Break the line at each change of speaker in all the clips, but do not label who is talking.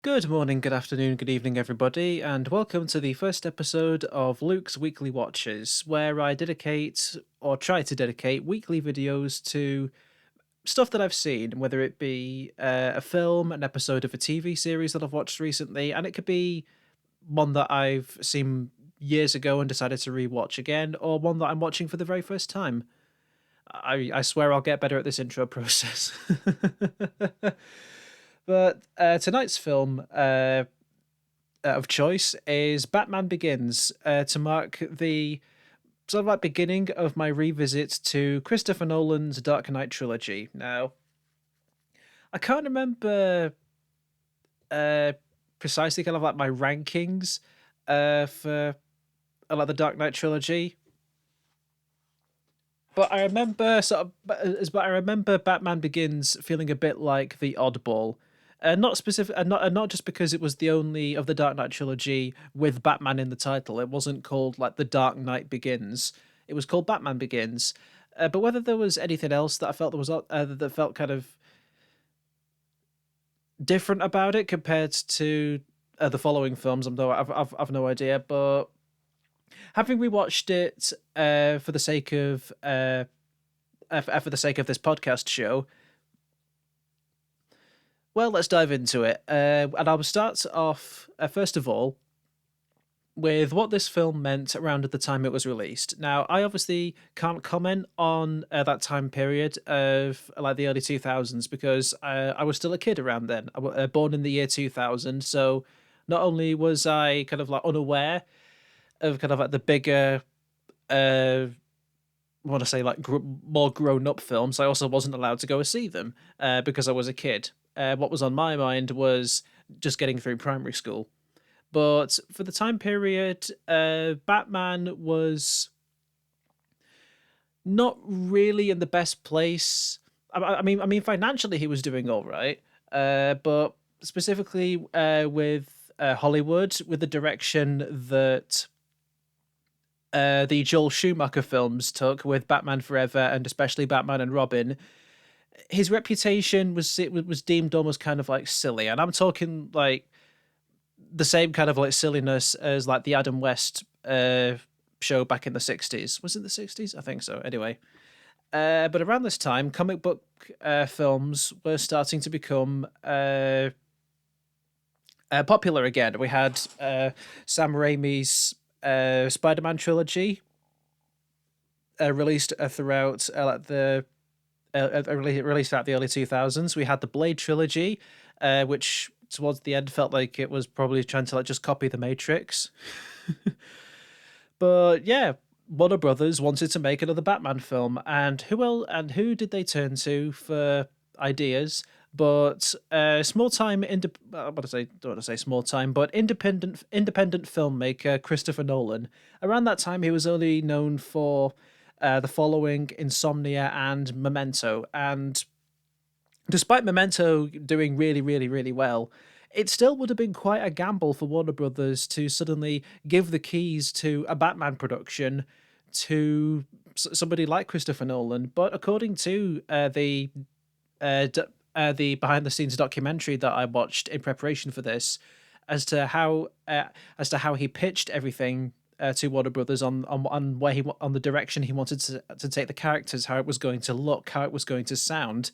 Good morning, good afternoon, good evening, everybody, and welcome to the first episode of Luke's Weekly Watches, where I dedicate or try to dedicate weekly videos to stuff that I've seen, whether it be a film, an episode of a TV series that I've watched recently, and it could be one that I've seen years ago and decided to rewatch again, or one that I'm watching for the very first time. I swear I'll get better at this intro process. But tonight's film of choice is Batman Begins to mark the sort of like beginning of my revisit to Christopher Nolan's Dark Knight trilogy. Now, I can't remember uh, precisely kind of like my rankings for like the Dark Knight trilogy, but I remember but I remember Batman Begins feeling a bit like the oddball. Not specific, and not just because it was the only of the Dark Knight trilogy with Batman in the title. It wasn't called like The Dark Knight Begins. It was called Batman Begins. But whether there was anything else that I felt that felt kind of different about it compared to the following films, I've no idea. But having rewatched it for the sake of this podcast show, well, let's dive into it. And I'll start off, first of all, with what this film meant around at the time it was released. Now, I obviously can't comment on that time period of like the early 2000s because I was still a kid around then. I was born in the year 2000. So not only was I kind of like unaware of kind of like the bigger, I want to say like more grown up films, I also wasn't allowed to go and see them because I was a kid. What was on my mind was just getting through primary school. But for the time period, Batman was not really in the best place. I mean, financially he was doing all right, but specifically with Hollywood, with the direction that the Joel Schumacher films took with Batman Forever and especially Batman and Robin, his reputation was deemed almost kind of like silly, and I'm talking like the same kind of like silliness as like the Adam West show back in the 60s. Was it the 60s? I think so. Anyway, but around this time, comic book films were starting to become popular again. We had Sam Raimi's Spider-Man trilogy released throughout like the released throughout the early 2000s. We had the Blade trilogy, which towards the end felt like it was probably trying to like just copy the Matrix. But yeah, Warner Brothers wanted to make another Batman film, and who did they turn to for ideas? But small time don't want to say small time, but independent filmmaker Christopher Nolan. Around that time, he was only known for the following: Insomnia and Memento. And despite Memento doing really, really, really well, it still would have been quite a gamble for Warner Brothers to suddenly give the keys to a Batman production to somebody like Christopher Nolan. But according to the behind the scenes documentary that I watched in preparation for this, as to how he pitched everything to Warner Brothers on where on the direction he wanted to take the characters, how it was going to look, how it was going to sound,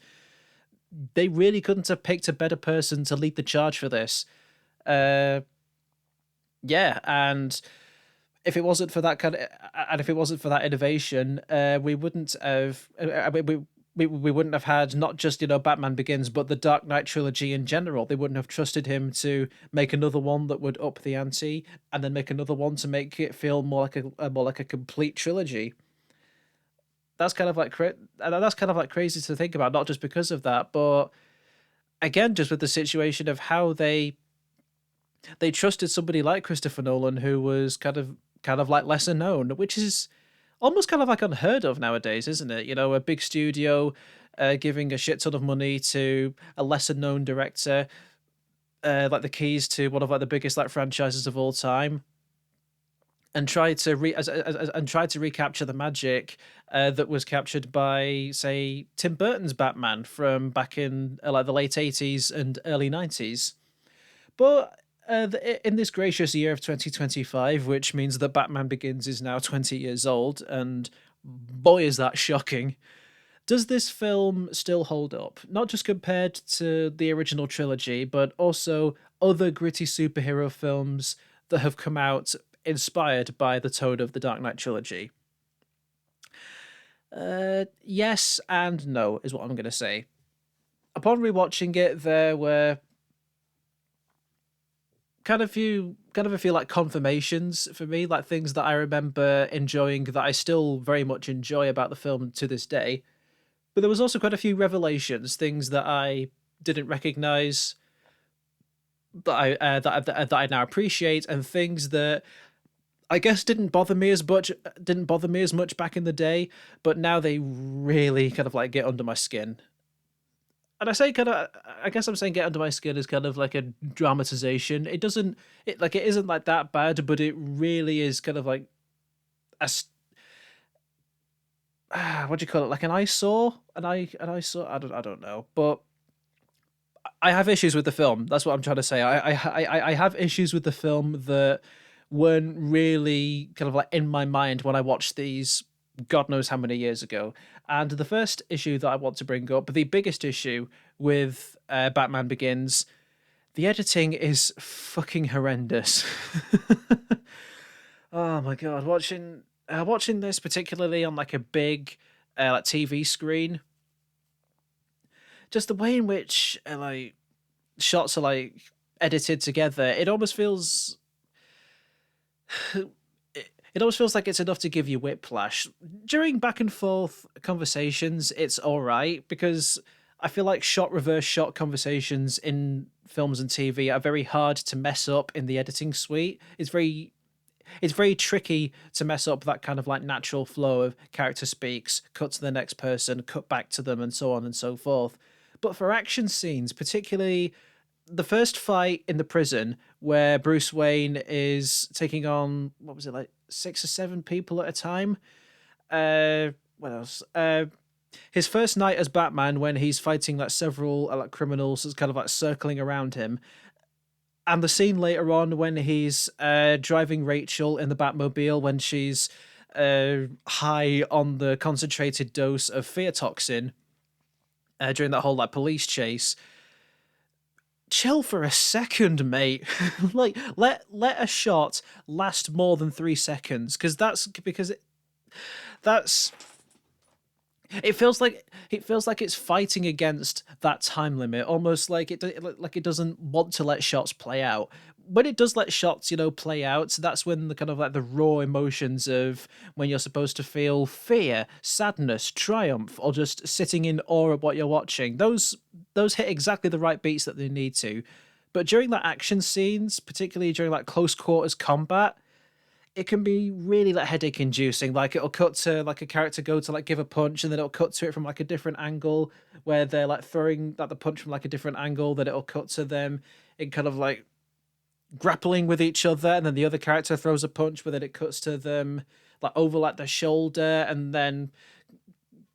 they really couldn't have picked a better person to lead the charge for this. Uh, yeah, and if it wasn't for that and if it wasn't for that innovation, we wouldn't have. We wouldn't have had not just Batman Begins, but the Dark Knight trilogy in general. They wouldn't have trusted him to make another one that would up the ante, and then make another one to make it feel more like a complete trilogy. That's kind of like crazy to think about. Not just because of that, but again, just with the situation of how they trusted somebody like Christopher Nolan, who was kind of like lesser known, which is almost kind of like unheard of nowadays, isn't it? You know, a big studio giving a shit ton of money to a lesser known director, like the keys to one of like the biggest like franchises of all time, and try to recapture the magic that was captured by, say, Tim Burton's Batman from back in like the late 80s and early 90s. But in this gracious year of 2025, which means that Batman Begins is now 20 years old, and boy, is that shocking. Does this film still hold up? Not just compared to the original trilogy, but also other gritty superhero films that have come out inspired by the tone of the Dark Knight trilogy? Yes and no is what I'm going to say. Upon rewatching it, there were kind of a few like confirmations for me, like things that I remember enjoying that I still very much enjoy about the film to this day. But there was also quite a few revelations, things that I didn't recognize that I now appreciate, and things that I guess didn't bother me as much back in the day, but now they really kind of like get under my skin. And I say kind of, I guess I'm saying get under my skin is kind of like a dramatization. It isn't like that bad, but it really is kind of like a what do you call it? Like an eyesore, an eyesore. I don't know, but I have issues with the film. That's what I'm trying to say. I have issues with the film that weren't really kind of like in my mind when I watched these God knows how many years ago. And the first issue that I want to bring up, the biggest issue with Batman Begins, the editing is fucking horrendous. Oh my god, watching this particularly on like a big like TV screen, just the way in which like shots are like edited together, it almost feels like it's enough to give you whiplash. During back and forth conversations, it's all right because I feel like shot reverse shot conversations in films and TV are very hard to mess up in the editing suite. It's very tricky to mess up that kind of like natural flow of character speaks, cut to the next person, cut back to them, and so on and so forth. But for action scenes, particularly the first fight in the prison where Bruce Wayne is taking on what was it, like 6 or 7 people at a time. What else? His first night as Batman when he's fighting like several like criminals that's kind of like circling around him, and the scene later on when he's driving Rachel in the Batmobile when she's high on the concentrated dose of fear toxin during that whole like police chase. Chill for a second, mate. Like let a shot last more than 3 seconds, because that's it feels like it's fighting against that time limit, almost like it doesn't want to let shots play out. When it does let shots, play out, that's when the kind of like the raw emotions of when you're supposed to feel fear, sadness, triumph, or just sitting in awe of what you're watching. Those hit exactly the right beats that they need to. But during that action scenes, particularly during like close quarters combat, it can be really like headache inducing. Like it'll cut to like a character go to like give a punch, and then it'll cut to it from like a different angle where they're like throwing like the punch from like a different angle. Then it'll cut to them in kind of like grappling with each other, and then the other character throws a punch, but then it cuts to them like over like their shoulder, and then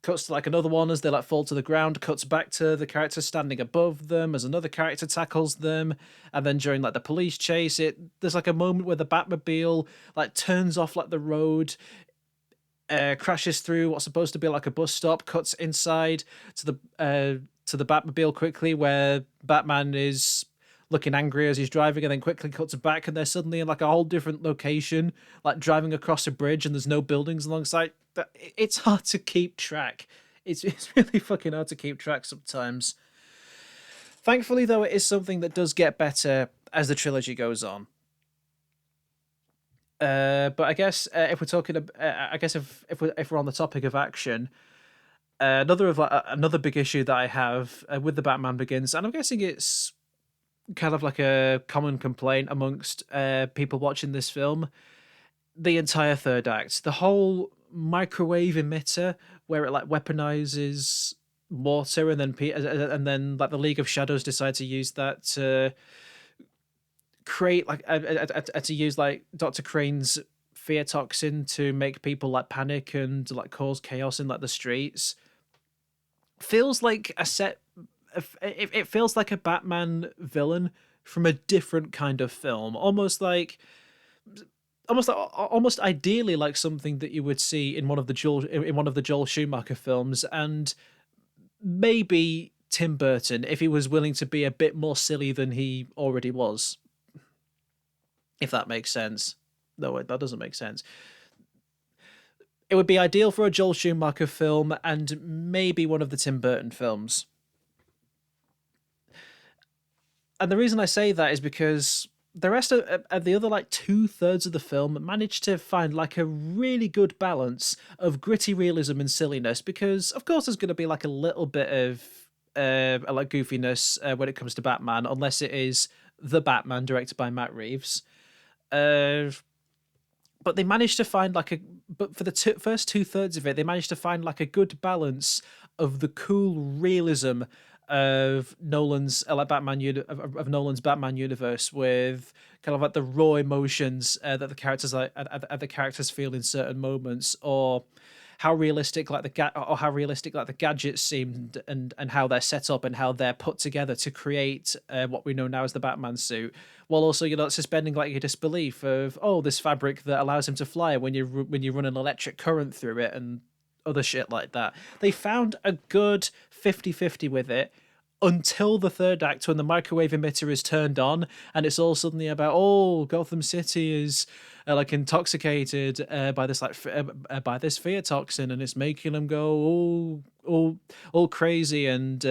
cuts to like another one as they like fall to the ground, cuts back to the character standing above them as another character tackles them. And then during like the police chase, there's like a moment where the Batmobile like turns off like the road, crashes through what's supposed to be like a bus stop, cuts inside to the Batmobile quickly, where Batman is looking angry as he's driving, and then quickly cuts back, and they're suddenly in like a whole different location, like driving across a bridge, and there's no buildings alongside. It's hard to keep track. It's really fucking hard to keep track sometimes. Thankfully, though, it is something that does get better as the trilogy goes on. But I guess if we're talking, I guess if we're on the topic of action, another big issue that I have with the Batman Begins, and I'm guessing it's kind of like a common complaint amongst people watching this film, the entire third act, the whole microwave emitter where it like weaponizes water, and then like the League of Shadows decide to use that to create like to use like Dr. Crane's fear toxin to make people like panic and like cause chaos in like the streets. Feels like a set. It feels like a Batman villain from a different kind of film, almost ideally like something that you would see in one of the Joel Schumacher films, and maybe Tim Burton if he was willing to be a bit more silly than he already was, if that makes sense. No, wait, that doesn't make sense. It would be ideal for a Joel Schumacher film and maybe one of the Tim Burton films. And the reason I say that is because the rest of the other like two-thirds of the film managed to find like a really good balance of gritty realism and silliness. Because of course there's going to be like a little bit of like goofiness when it comes to Batman, unless it is The Batman directed by Matt Reeves. Uh, but they managed to find like a but for the first two-thirds of it, they managed to find like a good balance of the cool realism of Nolan's like of Nolan's Batman universe, with kind of like the raw emotions that the characters feel in certain moments, or how realistic like the gadgets seemed, and how they're set up and how they're put together to create what we know now as the Batman suit, while also suspending like your disbelief of, oh, this fabric that allows him to fly when you run an electric current through it and other shit like that. They found a good 50-50 with it until the third act, when the microwave emitter is turned on and it's all suddenly about, oh, Gotham City is like intoxicated by this by this fear toxin, and it's making them go all crazy and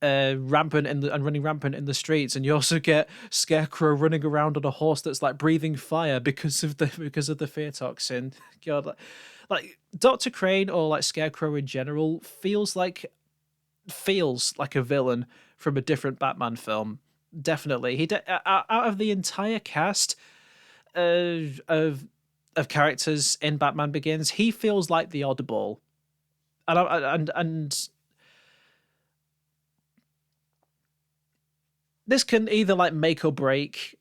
rampant and running rampant in the streets. And you also get Scarecrow running around on a horse that's like breathing fire because of the fear toxin. God, like Dr. Crane, or like Scarecrow in general, feels like a villain from a different Batman film. Definitely, out of the entire cast of characters in Batman Begins, he feels like the oddball, and this can either like make or break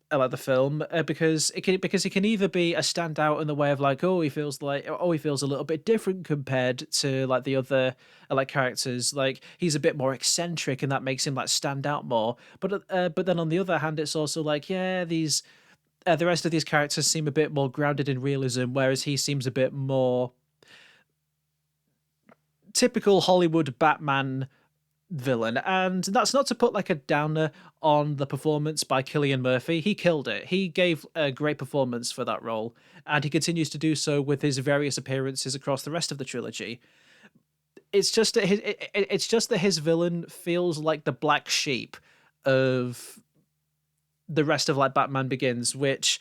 like the film, because he can either be a standout in the way of like, oh, he feels a little bit different compared to like the other like characters, like he's a bit more eccentric and that makes him like stand out more. But then on the other hand, it's also like, yeah, these the rest of these characters seem a bit more grounded in realism, whereas he seems a bit more typical Hollywood Batman villain. And that's not to put like a downer on the performance by Cillian Murphy. He killed it. He gave a great performance for that role, and he continues to do so with his various appearances across the rest of the trilogy. It's just that his villain feels like the black sheep of the rest of like Batman Begins, which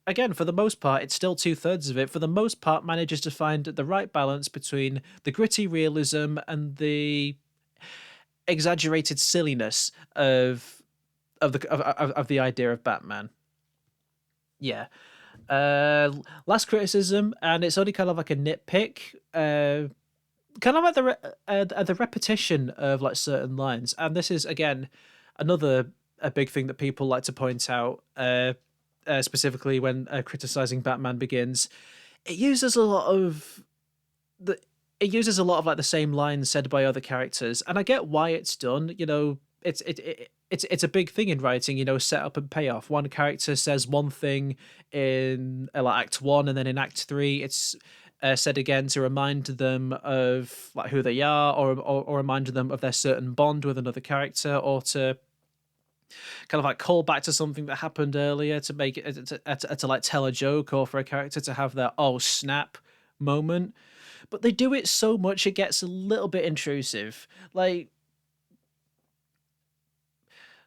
again, for the most part, it's still two-thirds of it. For the most part, manages to find the right balance between the gritty realism and the exaggerated silliness of the idea of Batman. Yeah. Last criticism, and it's only kind of like a nitpick. Kind of like the repetition of like certain lines, and this is again another a big thing that people like to point out, specifically when criticizing Batman Begins. It uses a lot of the it uses a lot of like the same lines said by other characters, and I get why it's done. It's a big thing in writing. Set up and payoff. One character says one thing in like Act One, and then in Act Three, it's said again to remind them of like who they are, or remind them of their certain bond with another character, or to kind of like call back to something that happened earlier, to make it to like tell a joke, or for a character to have their oh snap moment. But they do it so much it gets a little bit intrusive. Like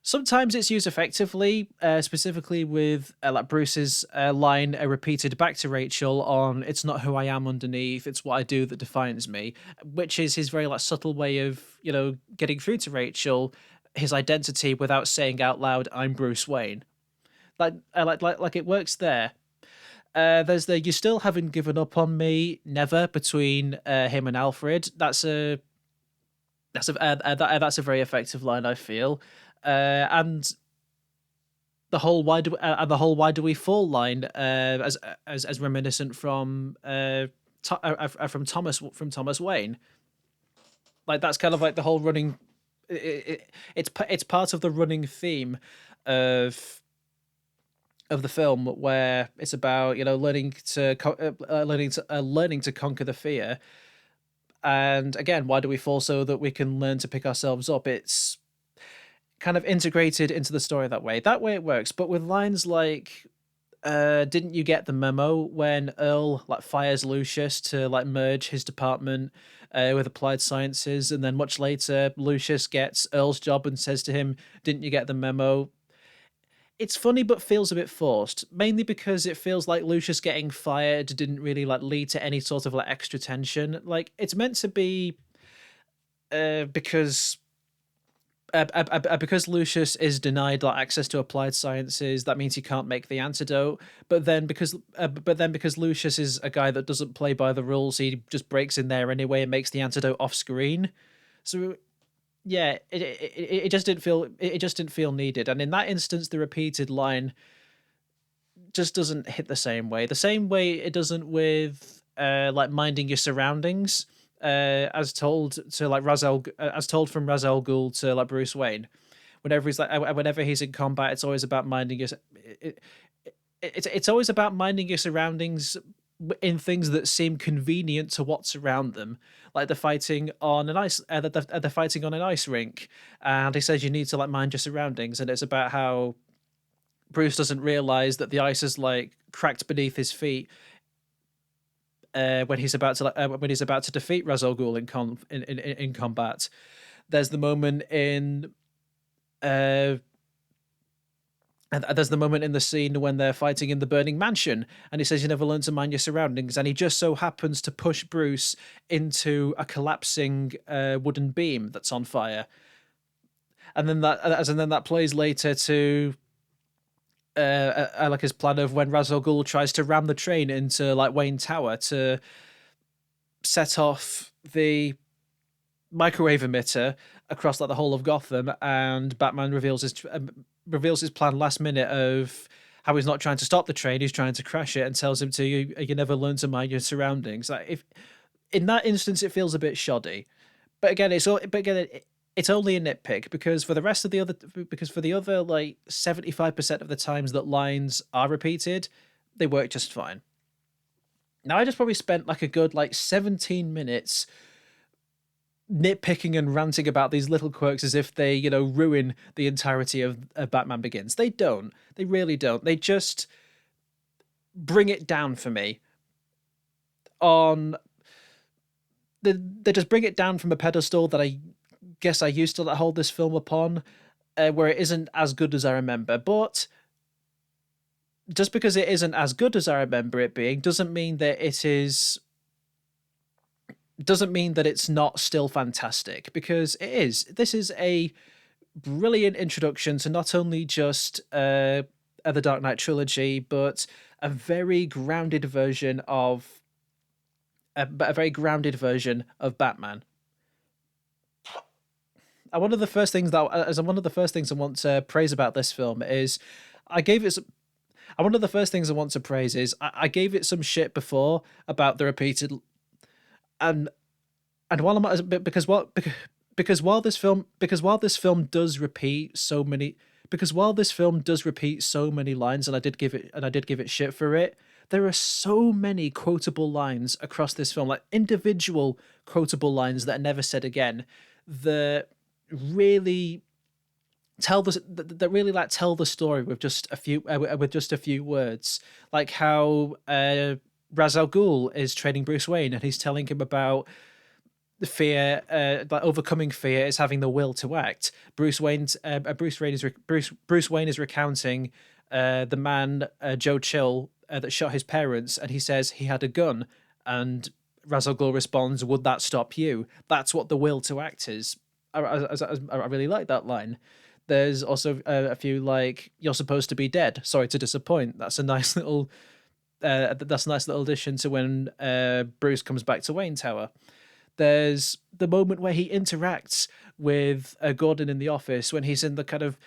sometimes it's used effectively, specifically with like Bruce's line repeated back to Rachel on "It's not who I am underneath, it's what I do that defines me," which is his very like subtle way of getting through to Rachel his identity without saying out loud, "I'm Bruce Wayne." Like it works there. There's the "You still haven't given up on me" never between him and Alfred. That's a very effective line, I feel. And the whole "Why do we fall" line, as reminiscent from Thomas Wayne. Like that's kind of like the whole running it's part of the running theme of the film where it's about learning to conquer the fear. And again, why do we fall? So that we can learn to pick ourselves up. It's kind of integrated into the story that way. That way it works. But with lines like, didn't you get the memo when Earl like fires Lucius to like merge his department with applied sciences, and then much later Lucius gets Earl's job and says to him, "Didn't you get the memo?" It's funny but feels a bit forced, mainly because it feels like Lucius getting fired didn't really like lead to any sort of like extra tension. Like it's meant to be because because Lucius is denied like access to applied sciences, that means he can't make the antidote. But then because Lucius is a guy that doesn't play by the rules, he just breaks in there anyway and makes the antidote off screen. So yeah, it just didn't feel needed. And in that instance, the repeated line just doesn't hit the same way it doesn't with like minding your surroundings, as told to like as told from Ra's al Ghul to like Bruce Wayne. Whenever he's in combat, it's always about minding your it, it's always about minding your surroundings in things that seem convenient to what's around them, like they're fighting on an ice rink, and he says you need to like mind your surroundings, and it's about how Bruce doesn't realize that the ice is like cracked beneath his feet when he's about to defeat Ra's al Ghul in combat. There's the moment in uh and there's the moment in the scene when they're fighting in the burning mansion, and he says you never learn to mind your surroundings, and he just so happens to push Bruce into a collapsing wooden beam that's on fire, and then that plays later to like his plan of when Ra's al Ghul tries to ram the train into like Wayne Tower to set off the microwave emitter across like the whole of Gotham, and Batman reveals his plan last minute of how he's not trying to stop the train, he's trying to crash it, and tells him to you never learn to mind your surroundings. Like if in that instance it feels a bit shoddy, but again it's only a nitpick because for the other like 75% of the times that lines are repeated, they work just fine. Now I just probably spent like a good like 17 minutes nitpicking and ranting about these little quirks as if they, ruin the entirety of Batman Begins. They don't. They really don't. They just bring it down for me. On they just bring it down from a pedestal that I guess I used to hold this film upon, where it isn't as good as I remember. But just because it isn't as good as I remember it being doesn't mean that it's not still fantastic, because it is. This is a brilliant introduction to not only just the Dark Knight trilogy, but a very grounded version of a very grounded version of Batman. And one of the first things I want to praise about this film is I gave it. And one of the first things I want to praise is I gave it some shit before about the repeated, and while I'm at, because while this film does repeat so many lines, and I did give it shit for it. There are so many quotable lines across this film, like individual quotable lines that are never said again, that really tell the story with just a few words, like how Ra's al Ghul is training Bruce Wayne, and he's telling him about the fear, like overcoming fear is having the will to act. Bruce Wayne is recounting the man Joe Chill that shot his parents, and he says he had a gun, and Ra's al Ghul responds, "Would that stop you?" That's what the will to act is. I really like that line. There's also a few like "You're supposed to be dead. Sorry to disappoint." That's a nice little addition to when Bruce comes back to Wayne Tower. There's the moment where he interacts with Gordon in the office when he's in the kind of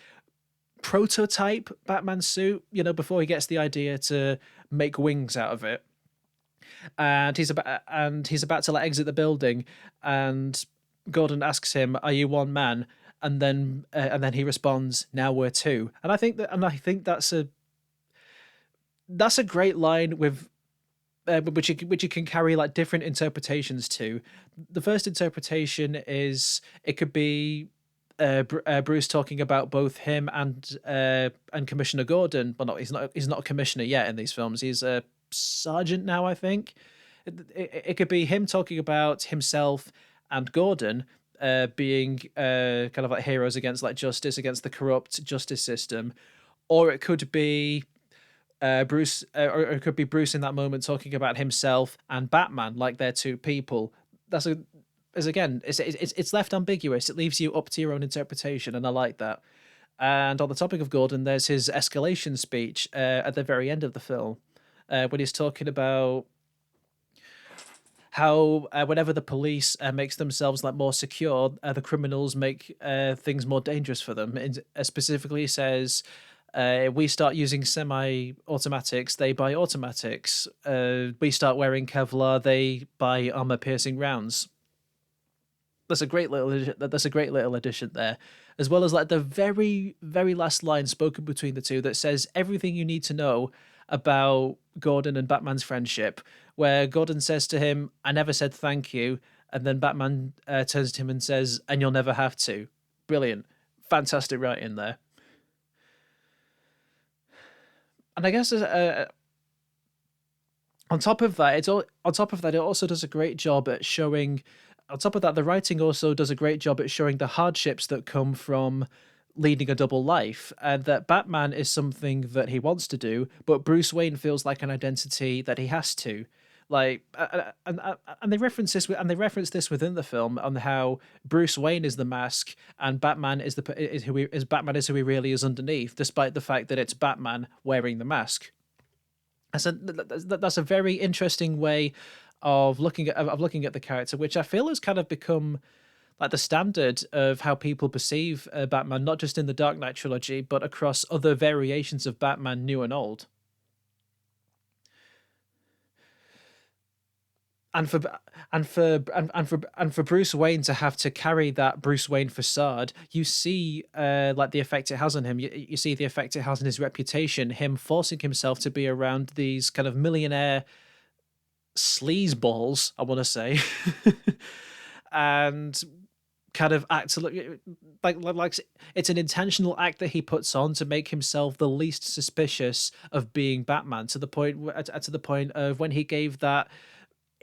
prototype Batman suit, before he gets the idea to make wings out of it. And he's about to like exit the building, and Gordon asks him, "Are you one man?" and then he responds, "Now we're two." And I think that's a great line with which you can carry like different interpretations to. The first interpretation is it could be Bruce talking about both him and Commissioner Gordon. Well, he's not a commissioner yet in these films. He's a sergeant now, I think. It could be him talking about himself and Gordon being kind of like heroes against like justice, against the corrupt justice system, or it could be Bruce, or it could be Bruce in that moment talking about himself and Batman like they're two people. That's a As again, it's left ambiguous. It leaves you up to your own interpretation, and I like that. And on the topic of Gordon, there's his escalation speech at the very end of the film, when he's talking about how whenever the police makes themselves like more secure, the criminals make things more dangerous for them. And specifically says, we start using semi-automatics, they buy automatics. We start wearing Kevlar, they buy armor-piercing rounds. That's a great little addition there, as well as like the very very last line spoken between the two that says everything you need to know about Gordon and Batman's friendship, where Gordon says to him, "I never said thank you," and then Batman turns to him and says, "And you'll never have to." Brilliant, fantastic writing there. And I guess on top of that, it also does a great job at showing. On top of that, the writing also does a great job at showing the hardships that come from leading a double life, and that Batman is something that he wants to do, but Bruce Wayne feels like an identity that he has to. Like, and they reference this within the film on how Bruce Wayne is the mask and Batman Batman is who he really is underneath, despite the fact that it's Batman wearing the mask. That's a very interesting way of looking at the character, which I feel has kind of become like the standard of how people perceive Batman, not just in the Dark Knight trilogy, but across other variations of Batman, new and old. And for Bruce Wayne to have to carry that Bruce Wayne facade, you see like the effect it has on him. You see the effect it has on his reputation. Him forcing himself to be around these kind of millionaire sleazeballs, I want to say, and kind of act like it's an intentional act that he puts on to make himself the least suspicious of being Batman, to the point of when he gave that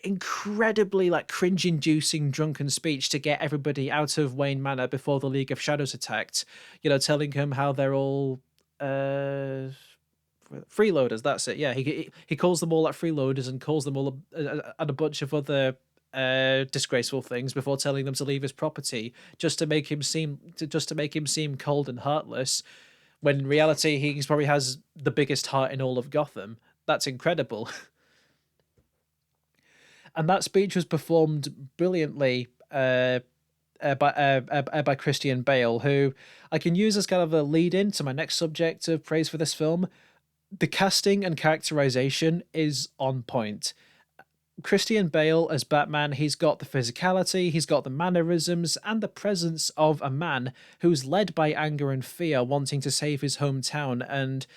incredibly like cringe-inducing drunken speech to get everybody out of Wayne Manor before the League of Shadows attacked. Telling him how they're all freeloaders. That's it. Yeah, he calls them all like freeloaders and calls them all a bunch of other disgraceful things before telling them to leave his property, just to make him seem cold and heartless, when in reality he probably has the biggest heart in all of Gotham. That's incredible. And that speech was performed brilliantly by Christian Bale, who I can use as kind of a lead in to my next subject of praise for this film. The casting and characterization is on point. Christian Bale as Batman, he's got the physicality, he's got the mannerisms, and the presence of a man who's led by anger and fear, wanting to save his hometown and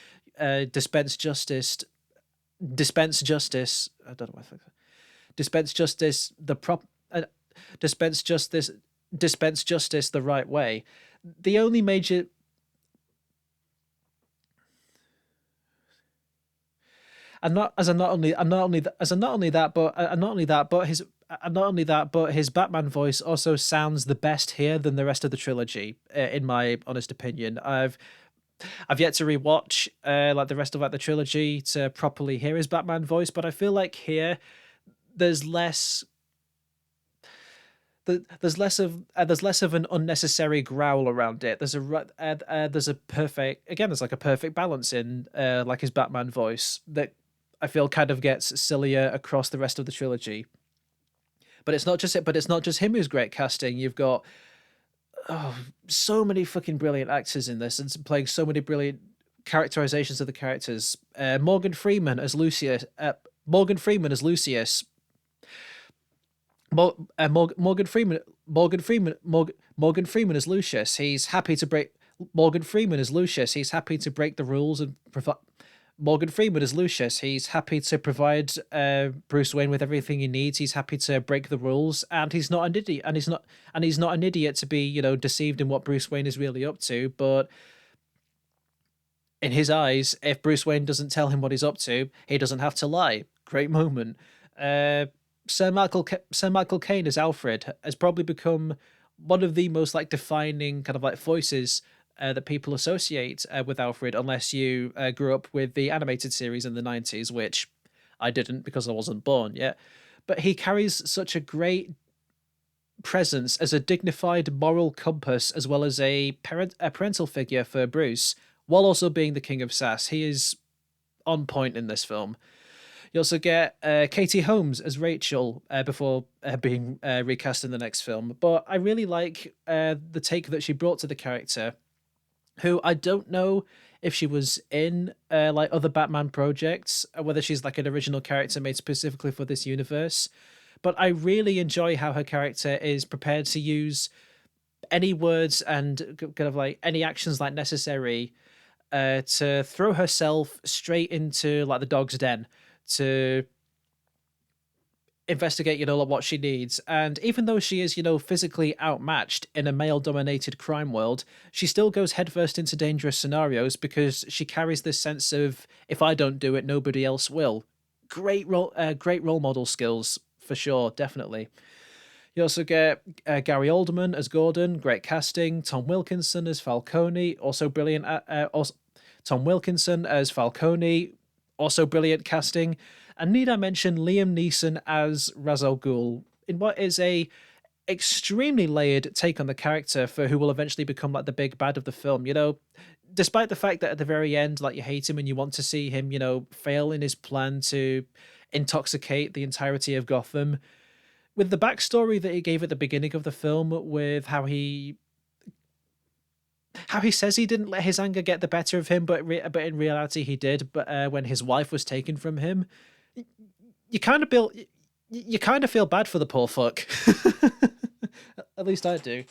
dispense justice. I don't know what I think. Dispense justice dispense justice the right way. The only major and not as a not only and not only th- as a not only that but not only that but his not only that but his Batman voice also sounds the best here than the rest of the trilogy, in my honest opinion. I've yet to rewatch like the rest of like the trilogy to properly hear his Batman voice, but I feel like here there's less there's less of an unnecessary growl around it. There's a perfect, again, there's like a perfect balance in like his Batman voice that I feel kind of gets sillier across the rest of the trilogy. But it's not just it. But it's not just him who's great casting. You've got so many fucking brilliant actors in this, and playing so many brilliant characterizations of the characters. Morgan Freeman as Lucius. Morgan Freeman as Lucius. Morgan Freeman Morgan Freeman as Lucius. He's happy to break Morgan Freeman as Lucius. He's happy to break the rules and provide. Morgan Freeman as Lucius. He's happy to provide Bruce Wayne with everything he needs. He's happy to break the rules, and he's not an idiot. And he's not an idiot to be, deceived in what Bruce Wayne is really up to. But in his eyes, if Bruce Wayne doesn't tell him what he's up to, he doesn't have to lie. Great moment. Sir Michael Caine as Alfred has probably become one of the most like defining kind of like voices that people associate with Alfred, unless you grew up with the animated series in the 90s, which I didn't because I wasn't born yet. But he carries such a great presence as a dignified moral compass, as well as a parental figure for Bruce, while also being the king of sass. He is on point in this film. You also get Katie Holmes as Rachel before being recast in the next film. But I really like the take that she brought to the character, who I don't know if she was in like other Batman projects, whether she's like an original character made specifically for this universe. But I really enjoy how her character is prepared to use any words and kind of like any actions like necessary to throw herself straight into like the dog's den to investigate, like what she needs. And even though she is, physically outmatched in a male-dominated crime world, she still goes headfirst into dangerous scenarios because she carries this sense of, if I don't do it, nobody else will. Great role model skills for sure, definitely. You also get Gary Oldman as Gordon, great casting. Tom Wilkinson as Falcone, also brilliant. Tom Wilkinson as Falcone, also brilliant casting. And need I mention Liam Neeson as Ra's al Ghul in what is a extremely layered take on the character for who will eventually become like the big bad of the film. Despite the fact that at the very end, like you hate him and you want to see him, fail in his plan to intoxicate the entirety of Gotham. With the backstory that he gave at the beginning of the film, with how he says he didn't let his anger get the better of him, but in reality he did. But when his wife was taken from him, you kind of feel bad for the poor fuck. At least I do.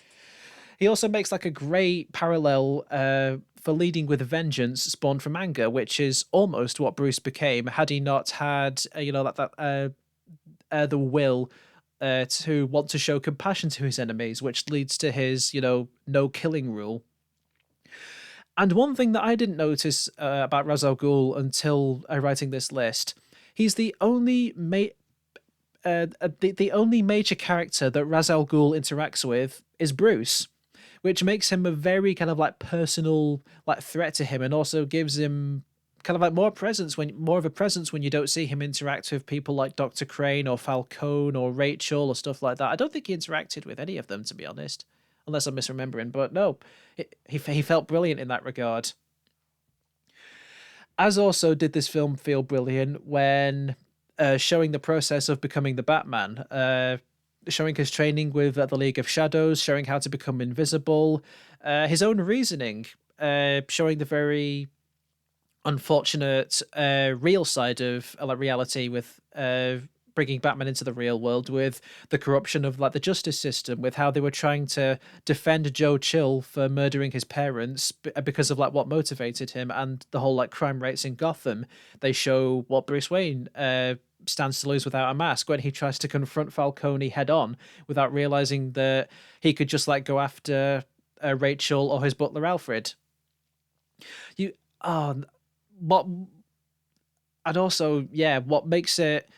He also makes like a great parallel for leading with vengeance spawned from anger, which is almost what Bruce became had he not had the will to want to show compassion to his enemies, which leads to his no killing rule. And one thing that I didn't notice about Ra's al Ghul until writing this list, he's the only the only major character that Ra's al Ghul interacts with is Bruce, which makes him a very kind of like personal like threat to him, and also gives him kind of like more of a presence when you don't see him interact with people like Dr. Crane or Falcone or Rachel or stuff like that. I don't think he interacted with any of them, to be honest, unless I'm misremembering. But no, he felt brilliant in that regard. As also did this film feel brilliant when showing the process of becoming the Batman, showing his training with the League of Shadows, showing how to become invisible, his own reasoning, showing the very unfortunate real side of reality with bringing Batman into the real world, with the corruption of like the justice system, with how they were trying to defend Joe Chill for murdering his parents because of like what motivated him, and the whole like crime rates in Gotham. They show what Bruce Wayne stands to lose without a mask when he tries to confront Falcone head on without realizing that he could just like go after Rachel or his butler Alfred. What makes it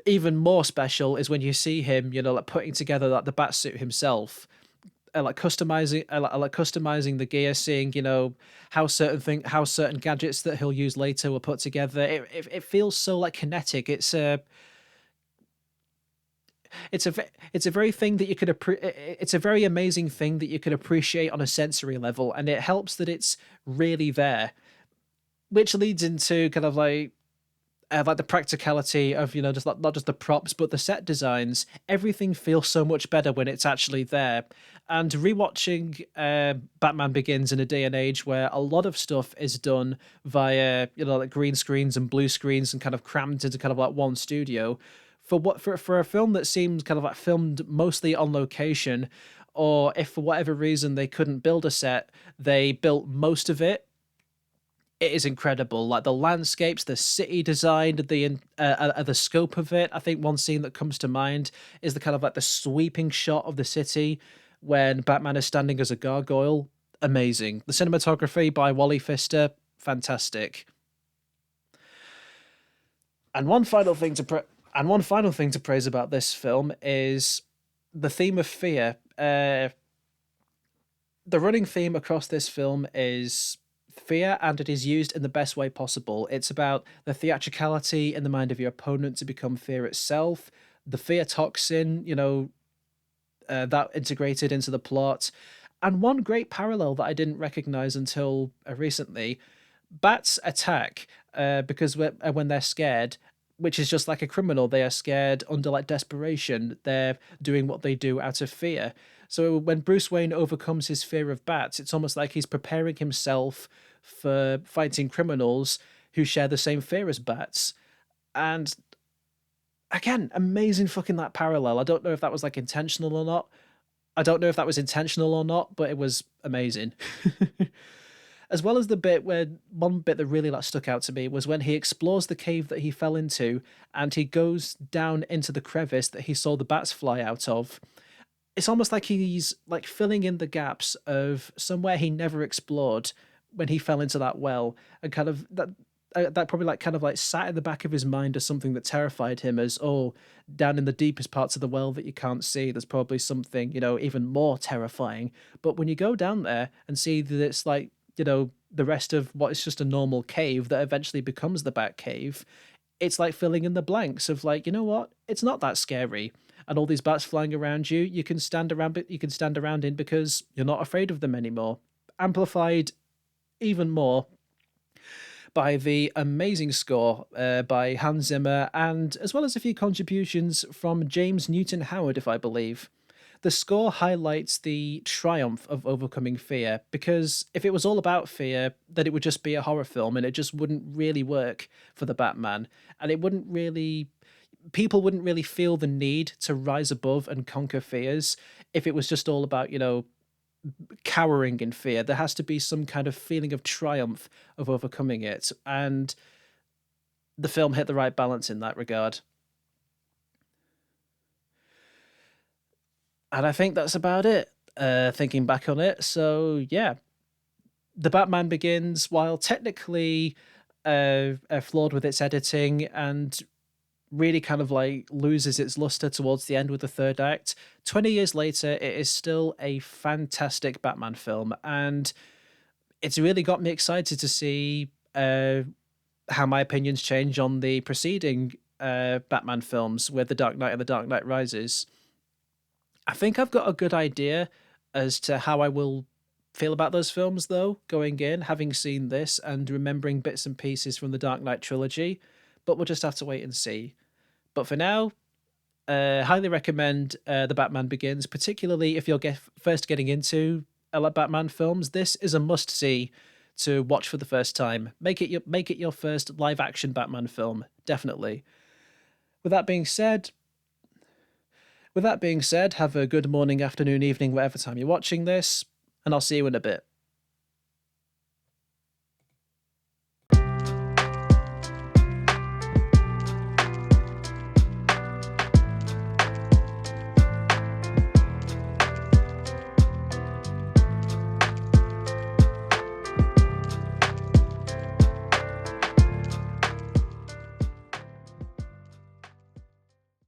even more special is when you see him, like putting together like the bat suit himself, like customizing the gear, seeing how certain gadgets that he'll use later were put together. It feels so like kinetic. It's a very thing that you could it's a very amazing thing that you could appreciate on a sensory level, and it helps that it's really there, which leads into kind of like the practicality of just not just the props but the set designs. Everything feels so much better when it's actually there. And rewatching Batman Begins in a day and age where a lot of stuff is done via like green screens and blue screens and kind of crammed into kind of like one studio, for a film that seems kind of like filmed mostly on location, or if for whatever reason they couldn't build a set, they built most of it. It is incredible, like the landscapes, the city design, the scope of it. I think one scene that comes to mind is the kind of like the sweeping shot of the city when Batman is standing as a gargoyle. Amazing. The cinematography by Wally Pfister, fantastic. And one final thing to praise about this film is the theme of fear. The running theme across this film is fear, and it is used in the best way possible. It's about the theatricality in the mind of your opponent to become fear itself, the fear toxin, that integrated into the plot. And one great parallel that I didn't recognize until recently, bats attack because when they're scared, which is just like a criminal. They are scared under like desperation. They're doing what they do out of fear. So when Bruce Wayne overcomes his fear of bats, it's almost like he's preparing himself for fighting criminals who share the same fear as bats. And again, amazing fucking that parallel. I don't know if that was like intentional or not. I don't know if that was intentional or not, but it was amazing. As well as the bit where one bit that really like stuck out to me was when he explores the cave that he fell into and he goes down into the crevice that he saw the bats fly out of. It's almost like he's like filling in the gaps of somewhere he never explored when he fell into that well, and kind of that probably like kind of like sat in the back of his mind as something that terrified him, as, oh, down in the deepest parts of the well that you can't see there's probably something, even more terrifying. But when you go down there and see that it's like, the rest of what is just a normal cave that eventually becomes the Bat Cave, it's like filling in the blanks of like, you know what, it's not that scary. And all these bats flying around you, you can stand around in because you're not afraid of them anymore. Amplified even more by the amazing score by Hans Zimmer, and as well as a few contributions from James Newton Howard, if I believe. The score highlights the triumph of overcoming fear, because if it was all about fear, then it would just be a horror film and it just wouldn't really work for the Batman. And it wouldn't really, people wouldn't really feel the need to rise above and conquer fears if it was just all about, cowering in fear. There has to be some kind of feeling of triumph of overcoming it. And the film hit the right balance in that regard. And I think that's about it, thinking back on it. So, yeah, The Batman Begins, while technically flawed with its editing and really kind of like loses its luster towards the end with the third act, 20 years later, it is still a fantastic Batman film. And it's really got me excited to see how my opinions change on the preceding Batman films with The Dark Knight and The Dark Knight Rises. I think I've got a good idea as to how I will feel about those films, though, going in, having seen this and remembering bits and pieces from the Dark Knight trilogy. But we'll just have to wait and see. But for now, highly recommend The Batman Begins, particularly if you're first getting into Batman films. This is a must see to watch for the first time. Make it your first live action Batman film, definitely. With that being said, have a good morning, afternoon, evening, whatever time you're watching this, and I'll see you in a bit.